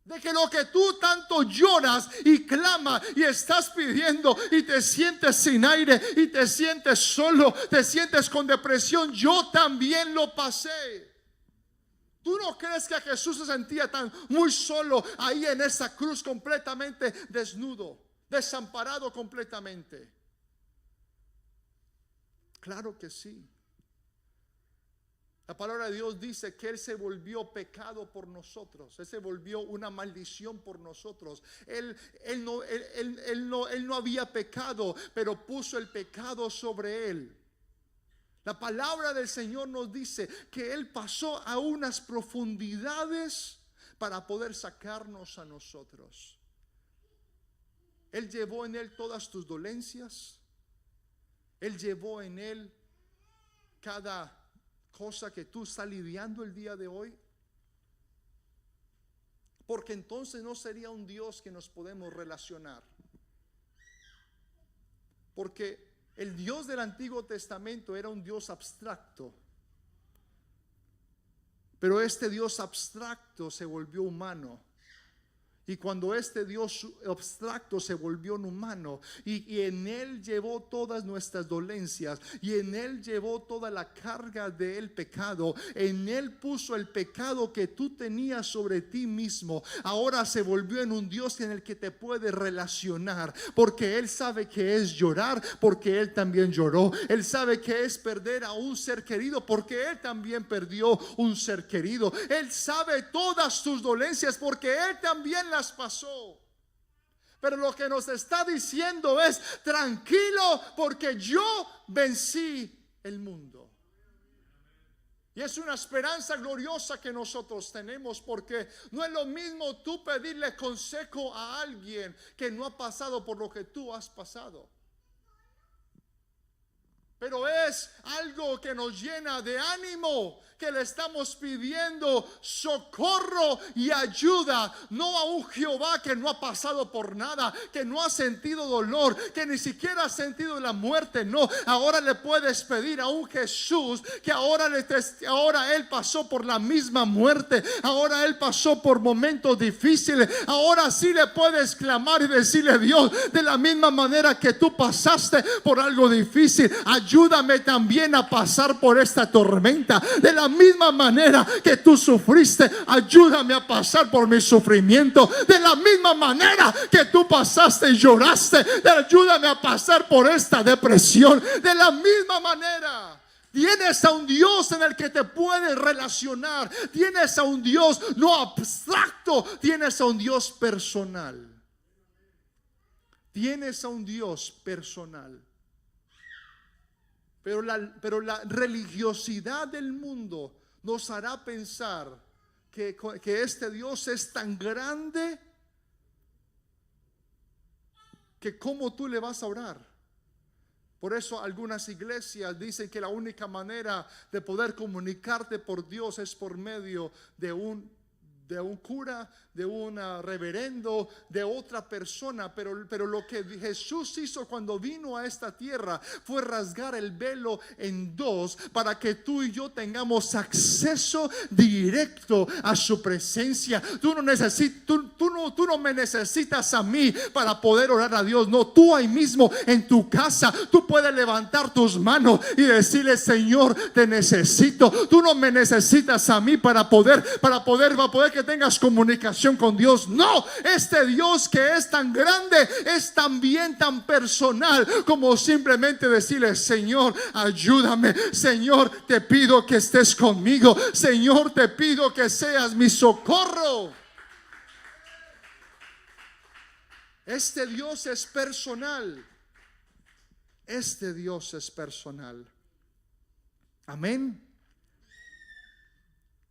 De que lo que tú tanto lloras y clamas y estás pidiendo y te sientes sin aire y te sientes solo, te sientes con depresión, yo también lo pasé. ¿Tú no crees que Jesús se sentía tan muy solo ahí en esa cruz, completamente desnudo, desamparado completamente? Claro que sí. La palabra de Dios dice que Él se volvió pecado por nosotros. Él se volvió una maldición por nosotros. Él no había pecado, pero puso el pecado sobre Él. La palabra del Señor nos dice que Él pasó a unas profundidades para poder sacarnos a nosotros. Él llevó en Él todas tus dolencias. Él llevó en Él cada cosa que tú estás lidiando el día de hoy. Porque entonces no sería un Dios que nos podemos relacionar. Porque el Dios del Antiguo Testamento era un Dios abstracto. Pero este Dios abstracto se volvió humano Y cuando este Dios abstracto se volvió un humano y en Él llevó todas nuestras dolencias y en Él llevó toda la carga del pecado, en Él puso el pecado que tú tenías sobre ti mismo, ahora se volvió en un Dios en el que te puede relacionar, porque Él sabe que es llorar, porque Él también lloró. Él sabe que es perder a un ser querido, porque Él también perdió un ser querido. Él sabe todas tus dolencias, porque Él también las pasó. Pero lo que nos está diciendo es: tranquilo, porque yo vencí el mundo. Y es una esperanza gloriosa que nosotros tenemos, porque no es lo mismo tú pedirle consejo a alguien que no ha pasado por lo que tú has pasado. Pero es algo que nos llena de ánimo, que le estamos pidiendo socorro y ayuda, no a un Jehová que no ha pasado por nada, que no ha sentido dolor, que ni siquiera ha sentido la muerte. No, ahora le puedes pedir a un Jesús que ahora Él pasó por la misma muerte, ahora Él pasó por momentos difíciles. Ahora sí le puedes clamar y decirle: Dios, de la misma manera que tú pasaste por algo difícil, ayúdame también a pasar por esta tormenta. De la misma manera que tú sufriste, ayúdame a pasar por mi sufrimiento. De la misma manera que tú pasaste y lloraste, ayúdame a pasar por esta depresión. De la misma manera. Tienes a un Dios en el que te puedes relacionar. Tienes a un Dios no abstracto, tienes a un Dios personal. Tienes a un Dios personal. Pero la religiosidad del mundo nos hará pensar que este Dios es tan grande que cómo tú le vas a orar. Por eso algunas iglesias dicen que la única manera de poder comunicarte por Dios es por medio de un cura, de un reverendo, de otra persona. Pero lo que Jesús hizo cuando vino a esta tierra fue rasgar el velo en dos, para que tú y yo tengamos acceso directo a su presencia. Tú no me necesitas a mí para poder orar a Dios. No, tú ahí mismo en tu casa, tú puedes levantar tus manos y decirle: Señor, te necesito. Tú no me necesitas a mí para poder que tengas comunicación con Dios. No, este Dios que es tan grande es también tan personal como simplemente decirle: Señor, ayúdame. Señor, te pido que estés conmigo. Señor, te pido que seas mi socorro. Este Dios es personal. Este Dios es personal. Amén.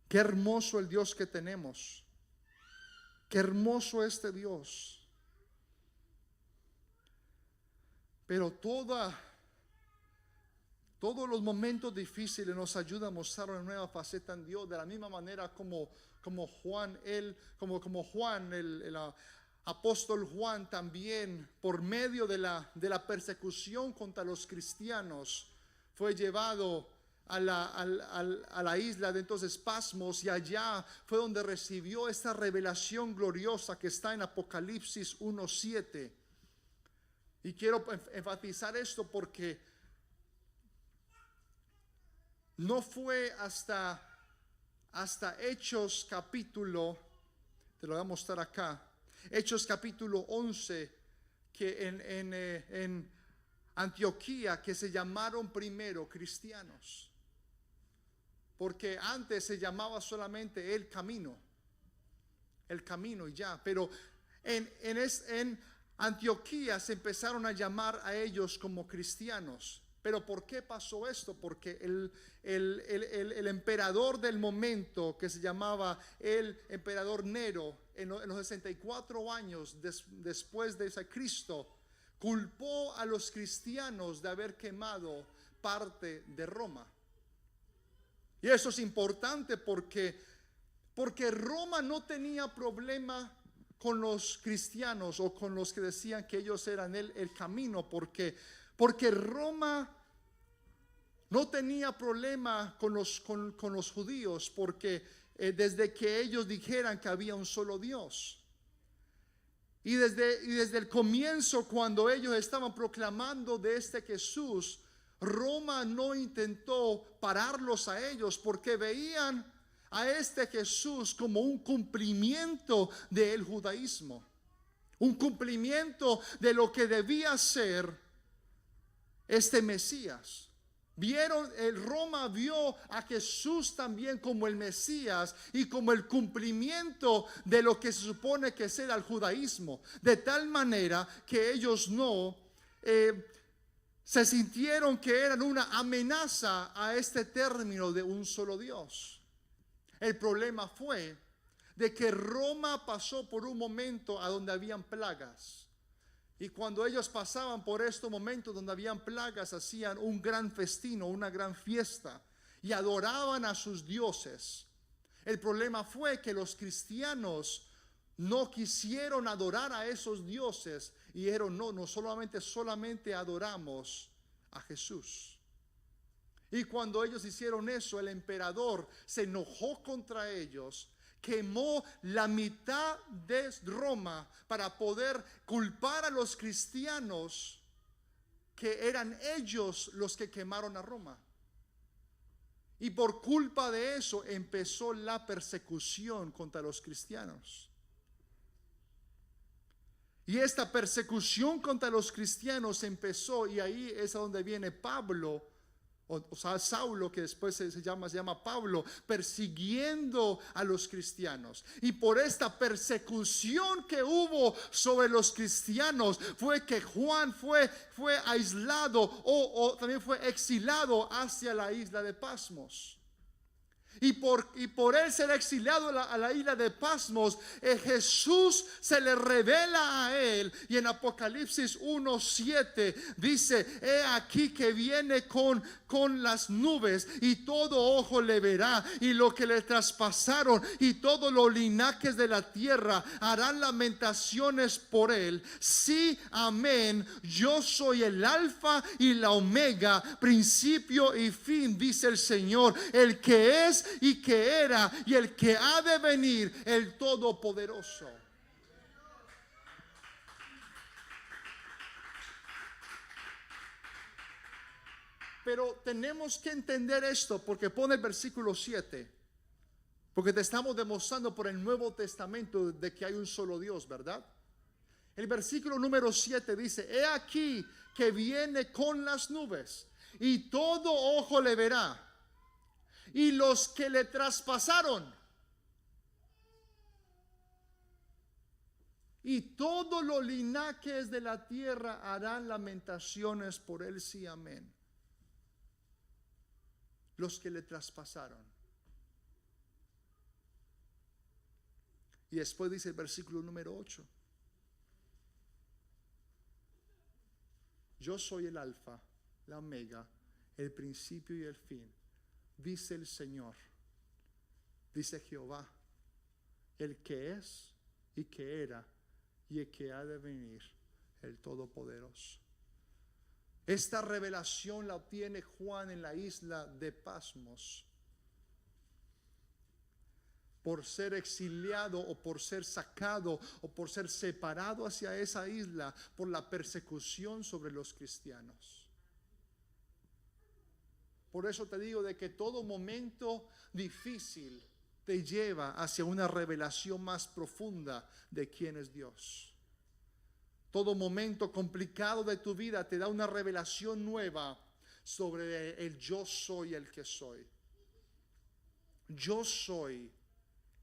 Qué hermoso el Dios que tenemos. Qué hermoso este Dios. Pero todos los momentos difíciles nos ayudan a mostrar una nueva faceta en Dios. De la misma manera como Juan, el apóstol Juan, también por medio de la persecución contra los cristianos, fue llevado a la isla de entonces Pasmos, y allá fue donde recibió esta revelación gloriosa que está en Apocalipsis 1:7. Y quiero enfatizar esto porque no fue hasta Hechos capítulo, te lo voy a mostrar acá, Hechos capítulo 11, que en Antioquía, que se llamaron primero cristianos. Porque antes se llamaba solamente el camino y ya. Pero en Antioquía se empezaron a llamar a ellos como cristianos. Pero ¿por qué pasó esto? Porque el emperador del momento, que se llamaba el emperador Nero, en los 64 años después de Cristo, culpó a los cristianos de haber quemado parte de Roma. Y eso es importante porque Roma no tenía problema con los cristianos o con los que decían que ellos eran el camino, porque Roma no tenía problema con los judíos, porque desde que ellos dijeran que había un solo Dios. Y desde el comienzo, cuando ellos estaban proclamando de este Jesús, Roma no intentó pararlos a ellos, porque veían a este Jesús como un cumplimiento del judaísmo, un cumplimiento de lo que debía ser este Mesías. Roma vio a Jesús también como el Mesías y como el cumplimiento de lo que se supone que será el judaísmo, de tal manera que ellos no se sintieron que eran una amenaza a este término de un solo Dios. El problema fue de que Roma pasó por un momento a donde habían plagas. Y cuando ellos pasaban por estos momentos donde habían plagas, hacían un gran festín o una gran fiesta y adoraban a sus dioses. El problema fue que los cristianos no quisieron adorar a esos dioses y dijeron, no solamente adoramos a Jesús. Y cuando ellos hicieron eso, el emperador se enojó contra ellos, quemó la mitad de Roma para poder culpar a los cristianos que eran ellos los que quemaron a Roma. Y por culpa de eso empezó la persecución contra los cristianos. Y esta persecución contra los cristianos empezó, y ahí es a donde viene Pablo, o sea, Saulo, que después se llama Pablo, persiguiendo a los cristianos. Y por esta persecución que hubo sobre los cristianos fue que Juan fue aislado o también fue exilado hacia la isla de Pasmos. Y por él ser exiliado a la isla de Pasmos, Jesús se le revela a él. Y en Apocalipsis 1:7 dice: he aquí que viene con las nubes, y todo ojo le verá, y lo que le traspasaron, y todos los linajes de la tierra harán lamentaciones por él. Sí, amén. Yo soy el alfa y la omega, principio y fin, dice el Señor, el que es y que era y el que ha de venir, el Todopoderoso. Pero tenemos que entender esto, porque pone el versículo 7, porque te estamos demostrando por el Nuevo Testamento de que hay un solo Dios, ¿verdad? El versículo número 7 dice: he aquí que viene con las nubes, y todo ojo le verá, y los que le traspasaron, y todos los linajes de la tierra harán lamentaciones por él. Sí, amén. Los que le traspasaron. Y después dice el versículo número 8: yo soy el alfa, la omega, el principio y el fin, dice el Señor, dice Jehová, el que es y que era y el que ha de venir, el Todopoderoso. Esta revelación la obtiene Juan en la isla de Pasmos, por ser exiliado o por ser sacado o por ser separado hacia esa isla por la persecución sobre los cristianos. Por eso te digo de que todo momento difícil te lleva hacia una revelación más profunda de quién es Dios. Todo momento complicado de tu vida te da una revelación nueva sobre el yo soy el que soy. Yo soy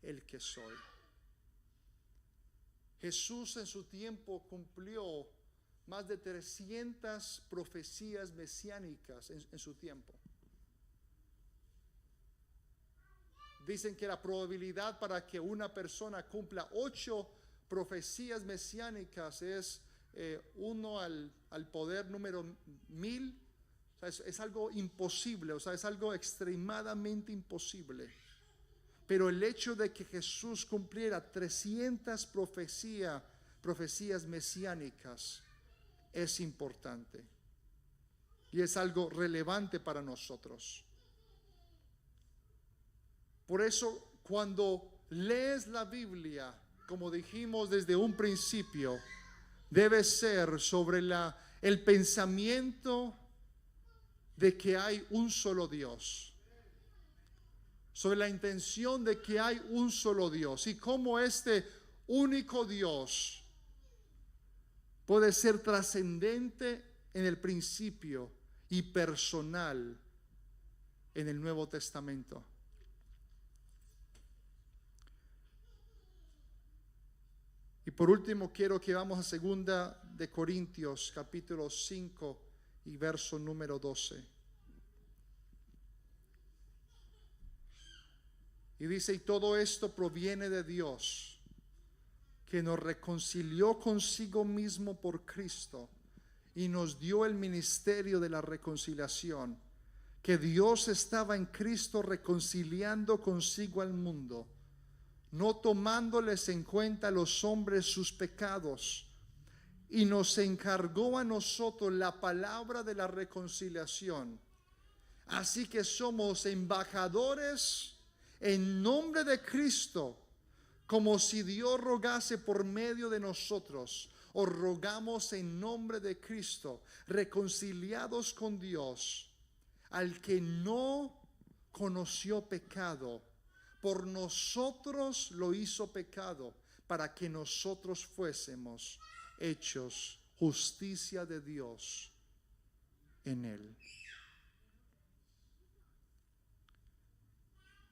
el que soy. Jesús en su tiempo cumplió más de 300 profecías mesiánicas en su tiempo. Dicen que la probabilidad para que una persona cumpla 8 profecías mesiánicas es 1 al poder número 1000. O sea, es algo imposible, o sea, es algo extremadamente imposible. Pero el hecho de que Jesús cumpliera 300 profecías mesiánicas es importante y es algo relevante para nosotros. Por eso, cuando lees la Biblia como dijimos desde un principio, debe ser sobre el pensamiento de que hay un solo Dios, sobre la intención de que hay un solo Dios y cómo este único Dios puede ser trascendente en el principio y personal en el Nuevo Testamento. Y por último quiero que vamos a 2 de Corintios capítulo 5 y verso número 12. Y dice: y todo esto proviene de Dios, que nos reconcilió consigo mismo por Cristo y nos dio el ministerio de la reconciliación, que Dios estaba en Cristo reconciliando consigo al mundo, no tomándoles en cuenta a los hombres sus pecados, y nos encargó a nosotros la palabra de la reconciliación. Así que somos embajadores en nombre de Cristo, como si Dios rogase por medio de nosotros. Os rogamos en nombre de Cristo, reconciliados con Dios, al que no conoció pecado, por nosotros lo hizo pecado, para que nosotros fuésemos hechos justicia de Dios en él.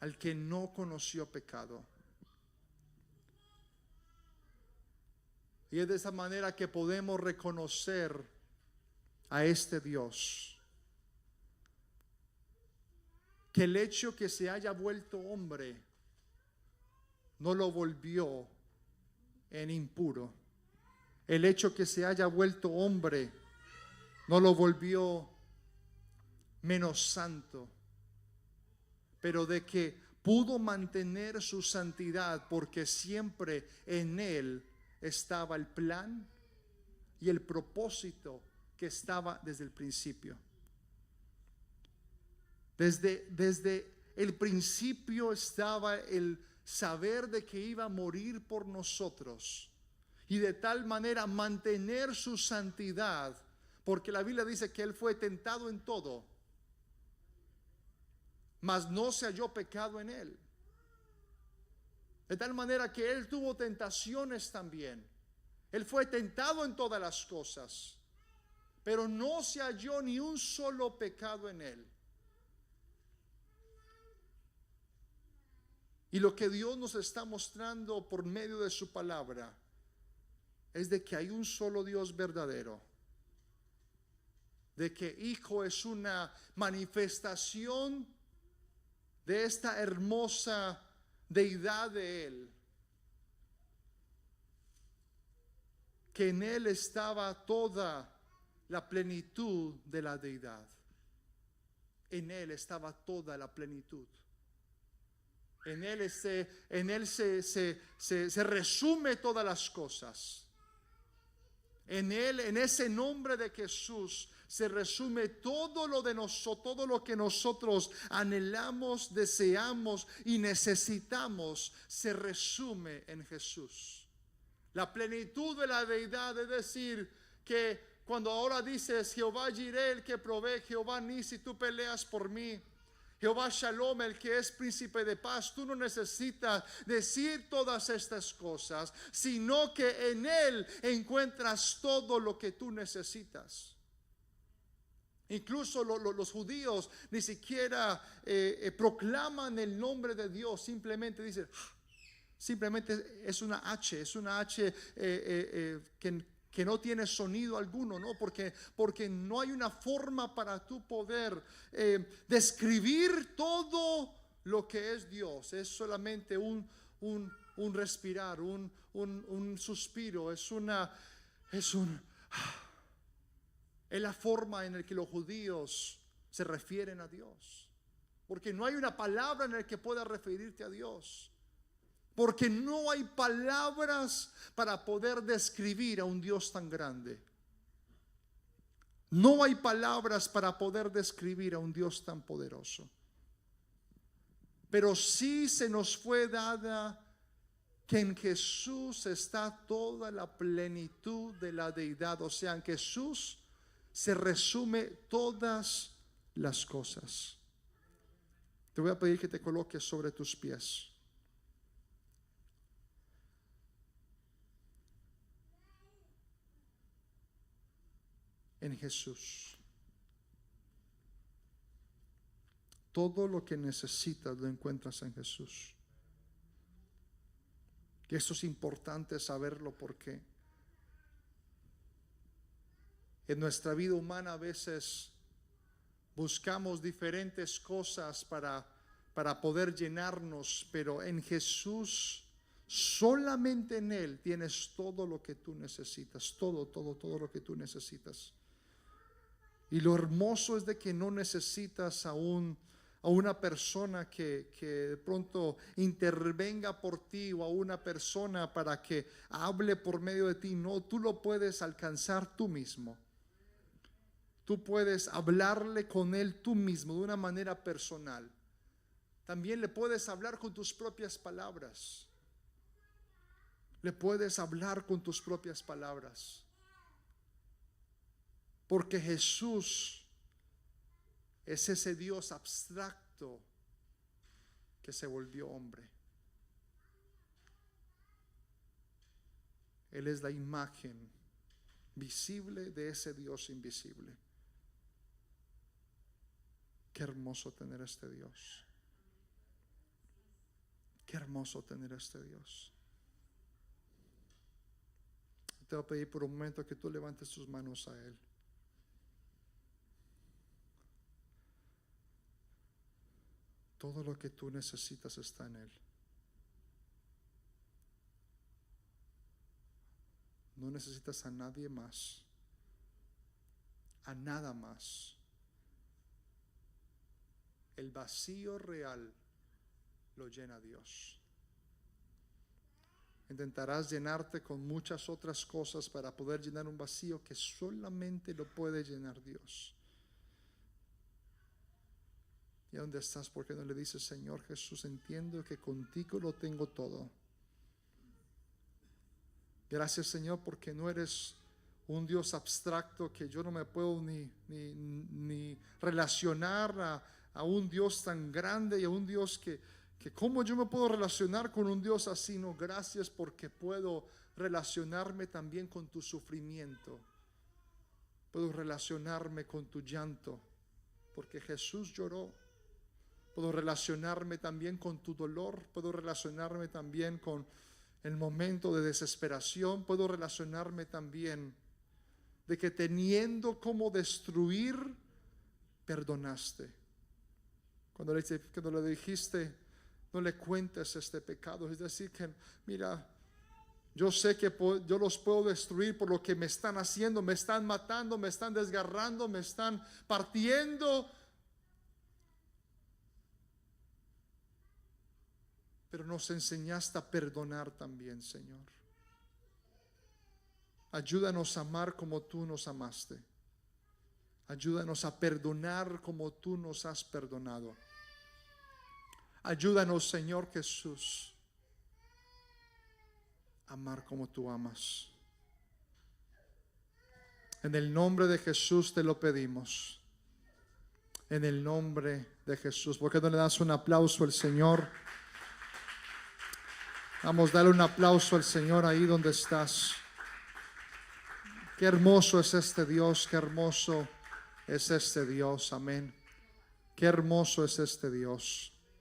Al que no conoció pecado. Y es de esa manera que podemos reconocer a este Dios. Que el hecho que se haya vuelto hombre no lo volvió en impuro. El hecho que se haya vuelto hombre no lo volvió menos santo. Pero de que pudo mantener su santidad, porque siempre en él estaba el plan y el propósito que estaba desde el principio. Desde el principio estaba el saber de que iba a morir por nosotros y de tal manera mantener su santidad, porque la Biblia dice que él fue tentado en todo, mas no se halló pecado en él. De tal manera que él tuvo tentaciones también. Él fue tentado en todas las cosas, pero no se halló ni un solo pecado en él. Y lo que Dios nos está mostrando por medio de su palabra es de que hay un solo Dios verdadero, de que Hijo es una manifestación de esta hermosa deidad de él, que en él estaba toda la plenitud de la deidad. En él estaba toda la plenitud. En él se resume todas las cosas. En él, en ese nombre de Jesús, se resume todo lo de nosotros, todo lo que nosotros anhelamos, deseamos y necesitamos, se resume en Jesús. La plenitud de la deidad, es decir, que cuando ahora dices Jehová Jireh, el que provee, Jehová Nisi, tú peleas por mí, Jehová Shalom, el que es príncipe de paz, tú no necesitas decir todas estas cosas, sino que en él encuentras todo lo que tú necesitas. Incluso los judíos ni siquiera proclaman el nombre de Dios, simplemente dicen, simplemente es una H que no tiene sonido alguno, ¿no? Porque no hay una forma para tú poder describir todo lo que es Dios. Es solamente un respirar, un suspiro, es la forma en la que los judíos se refieren a Dios. Porque no hay una palabra en la que pueda referirte a Dios. Porque no hay palabras para poder describir a un Dios tan grande. No hay palabras para poder describir a un Dios tan poderoso. Pero sí se nos fue dada que en Jesús está toda la plenitud de la deidad. O sea, en Jesús se resume todas las cosas. Te voy a pedir que te coloques sobre tus pies. En Jesús. Todo lo que necesitas lo encuentras en Jesús. Y esto es importante saberlo porque en nuestra vida humana a veces buscamos diferentes cosas para poder llenarnos, pero en Jesús, solamente en Él tienes todo lo que tú necesitas, todo lo que tú necesitas. Y lo hermoso es de que no necesitas a una persona que de pronto intervenga por ti, o a una persona para que hable por medio de ti. No, tú lo puedes alcanzar tú mismo. Tú puedes hablarle con Él tú mismo de una manera personal. También le puedes hablar con tus propias palabras. Le puedes hablar con tus propias palabras. Porque Jesús es ese Dios abstracto que se volvió hombre. Él es la imagen visible de ese Dios invisible. Qué hermoso tener este Dios. Qué hermoso tener este Dios. Te voy a pedir por un momento que tú levantes tus manos a Él. Todo lo que tú necesitas está en Él. No necesitas a nadie más, a nada más. El vacío real lo llena Dios. Intentarás llenarte con muchas otras cosas para poder llenar un vacío que solamente lo puede llenar Dios. ¿Y a dónde estás? ¿Por qué no le dices: Señor Jesús, entiendo que contigo lo tengo todo? Gracias, Señor, porque no eres un Dios abstracto que yo no me puedo ni relacionar a un Dios tan grande y a un Dios que cómo yo me puedo relacionar con un Dios así. No, gracias porque puedo relacionarme también con tu sufrimiento. Puedo relacionarme con tu llanto porque Jesús lloró. Puedo relacionarme también con tu dolor. Puedo relacionarme también con el momento de desesperación. Puedo relacionarme también de que teniendo como destruir, perdonaste. Cuando le dijiste: no le cuentes este pecado, es decir, que mira, yo sé que yo los puedo destruir por lo que me están haciendo, me están matando, me están desgarrando, me están partiendo, pero nos enseñaste a perdonar también, Señor. Ayúdanos a amar como tú nos amaste. Ayúdanos a perdonar como tú nos has perdonado. Ayúdanos, Señor Jesús, a amar como tú amas. En el nombre de Jesús te lo pedimos. En el nombre de Jesús. ¿Por qué no le das un aplauso al Señor? Vamos a darle un aplauso al Señor ahí donde estás. Qué hermoso es este Dios, qué hermoso es este Dios, amén. Qué hermoso es este Dios.